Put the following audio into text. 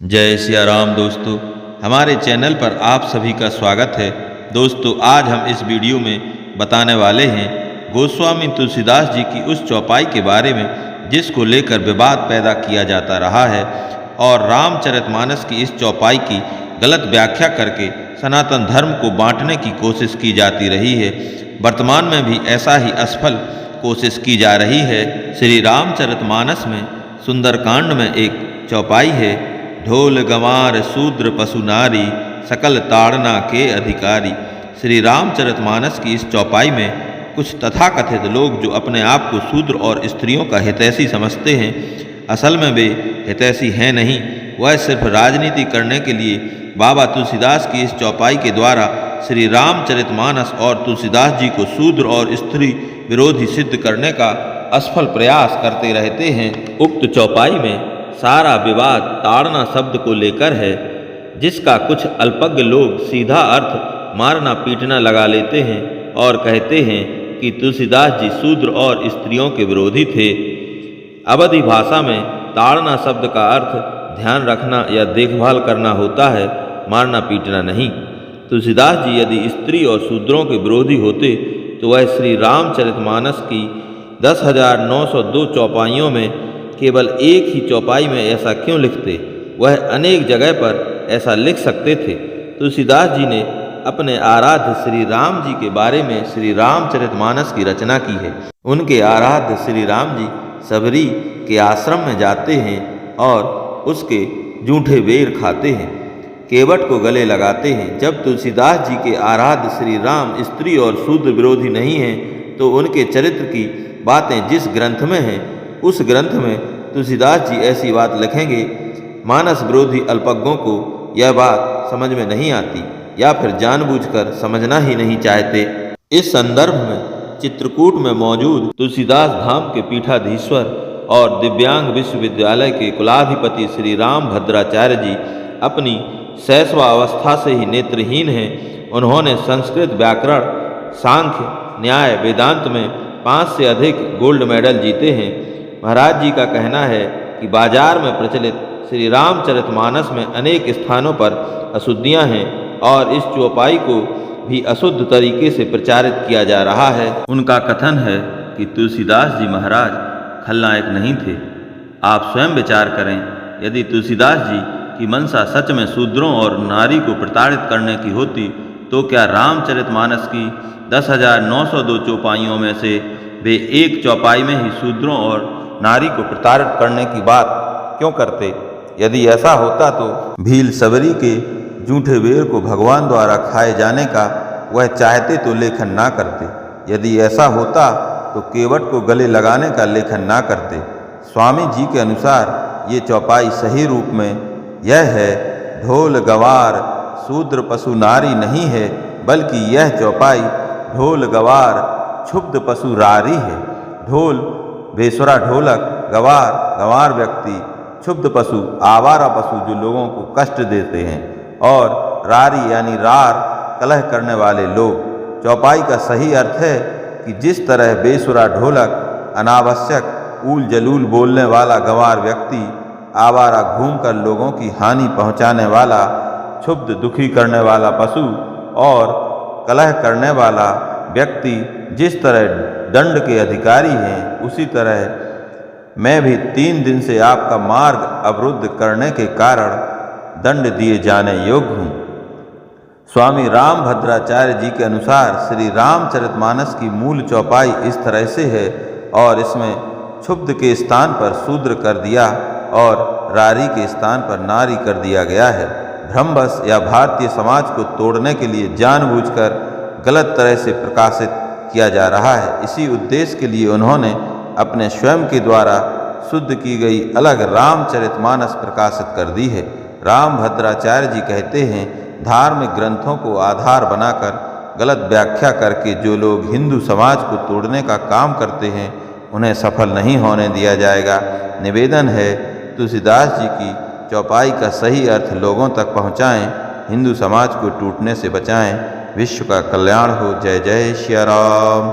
जय सिया राम। दोस्तों, हमारे चैनल पर आप सभी का स्वागत है। दोस्तों, आज हम इस वीडियो में बताने वाले हैं गोस्वामी तुलसीदास जी की उस चौपाई के बारे में जिसको लेकर विवाद पैदा किया जाता रहा है और रामचरितमानस की इस चौपाई की गलत व्याख्या करके सनातन धर्म को बांटने की कोशिश की जाती रही है। वर्तमान में भी ऐसा ही असफल कोशिश की जा रही है। श्री रामचरितमानस में सुंदरकांड में एक चौपाई है, ढोल गंवार शूद्र पशु नारी सकल ताड़ना के अधिकारी। श्री रामचरितमानस की इस चौपाई में कुछ तथाकथित लोग जो अपने आप को शूद्र और स्त्रियों का हितैषी समझते हैं, असल में वे हितैषी हैं नहीं। वह सिर्फ राजनीति करने के लिए बाबा तुलसीदास की इस चौपाई के द्वारा श्री रामचरितमानस और तुलसीदास जी को शूद्र और स्त्री विरोधी सिद्ध करने का असफल प्रयास करते रहते हैं। उक्त चौपाई में सारा विवाद ताड़ना शब्द को लेकर है, जिसका कुछ अल्पज्ञ लोग सीधा अर्थ मारना पीटना लगा लेते हैं और कहते हैं कि तुलसीदास जी शूद्र और स्त्रियों के विरोधी थे। अवधी भाषा में ताड़ना शब्द का अर्थ ध्यान रखना या देखभाल करना होता है, मारना पीटना नहीं। तुलसीदास जी यदि स्त्री और शूद्रों के विरोधी होते तो वह श्री रामचरितमानस की 10,902 चौपाइयों में केवल एक ही चौपाई में ऐसा क्यों लिखते? वह अनेक जगह पर ऐसा लिख सकते थे। तुलसीदास जी ने अपने आराध्य श्री राम जी के बारे में श्री रामचरितमानस की रचना की है। उनके आराध्य श्री राम जी सबरी के आश्रम में जाते हैं और उसके जूठे बेर खाते हैं, केवट को गले लगाते हैं। जब तुलसीदास जी के आराध्य श्री राम स्त्री और शूद्र विरोधी नहीं हैं, तो उनके चरित्र की बातें जिस ग्रंथ में हैं, उस ग्रंथ में तुलसीदास जी ऐसी बात लिखेंगे। मानस विरोधी अल्पज्ञों को यह बात समझ में नहीं आती या फिर जानबूझकर समझना ही नहीं चाहते। इस संदर्भ में चित्रकूट में मौजूद तुलसीदास धाम के पीठाधीश्वर और दिव्यांग विश्वविद्यालय के कुलाधिपति श्री रामभद्राचार्य जी अपनी शैशवावस्था से ही नेत्रहीन हैं। उन्होंने संस्कृत व्याकरण, सांख्य, न्याय, वेदांत में 5 से अधिक गोल्ड मेडल जीते हैं। महाराज जी का कहना है कि बाजार में प्रचलित श्री रामचरितमानस में अनेक स्थानों पर अशुद्धियां हैं और इस चौपाई को भी अशुद्ध तरीके से प्रचारित किया जा रहा है। उनका कथन है कि तुलसीदास जी महाराज खलनायक नहीं थे। आप स्वयं विचार करें, यदि तुलसीदास जी की मंशा सच में शूद्रों और नारी को प्रताड़ित करने की होती तो क्या रामचरितमानस की 10,902 चौपाइयों में से वे एक चौपाई में ही शूद्रों और नारी को प्रताड़ित करने की बात क्यों करते? यदि ऐसा होता तो भील सबरी के जूठे बेर को भगवान द्वारा खाए जाने का वह चाहते तो लेखन ना करते। यदि ऐसा होता तो केवट को गले लगाने का लेखन ना करते। स्वामी जी के अनुसार ये चौपाई सही रूप में यह है, ढोल गंवार शूद्र पशु नारी नहीं है, बल्कि यह चौपाई ढोल गंवार क्षुब्ध पशु रारी है। ढोल बेसुरा ढोलक, गंवार गंवार व्यक्ति, क्षुब्ध पशु आवारा पशु जो लोगों को कष्ट देते हैं, और रारी यानी रार कलह करने वाले लोग। चौपाई का सही अर्थ है कि जिस तरह बेसुरा ढोलक अनावश्यक ऊल जलूल बोलने वाला गंवार व्यक्ति, आवारा घूमकर लोगों की हानि पहुंचाने वाला, क्षुब्ध दुखी करने वाला पशु और कलह करने वाला व्यक्ति जिस तरह दंड के अधिकारी हैं, उसी तरह मैं भी 3 दिन से आपका मार्ग अवरुद्ध करने के कारण दंड दिए जाने योग्य हूँ। स्वामी रामभद्राचार्य जी के अनुसार श्री रामचरितमानस की मूल चौपाई इस तरह से है और इसमें क्षुब्ध के स्थान पर शूद्र कर दिया और रारी के स्थान पर नारी कर दिया गया है। भ्रमवश या भारतीय समाज को तोड़ने के लिए जानबूझकर गलत तरह से प्रकाशित किया जा रहा है। इसी उद्देश्य के लिए उन्होंने अपने स्वयं के द्वारा शुद्ध की गई अलग रामचरितमानस प्रकाशित कर दी है। रामभद्राचार्य जी कहते हैं, धार्मिक ग्रंथों को आधार बनाकर गलत व्याख्या करके जो लोग हिंदू समाज को तोड़ने का काम करते हैं, उन्हें सफल नहीं होने दिया जाएगा। निवेदन है, तुलसीदास जी की चौपाई का सही अर्थ लोगों तक पहुँचाएँ, हिंदू समाज को टूटने से बचाएँ। विश्व का कल्याण हो। जय जय श्री राम।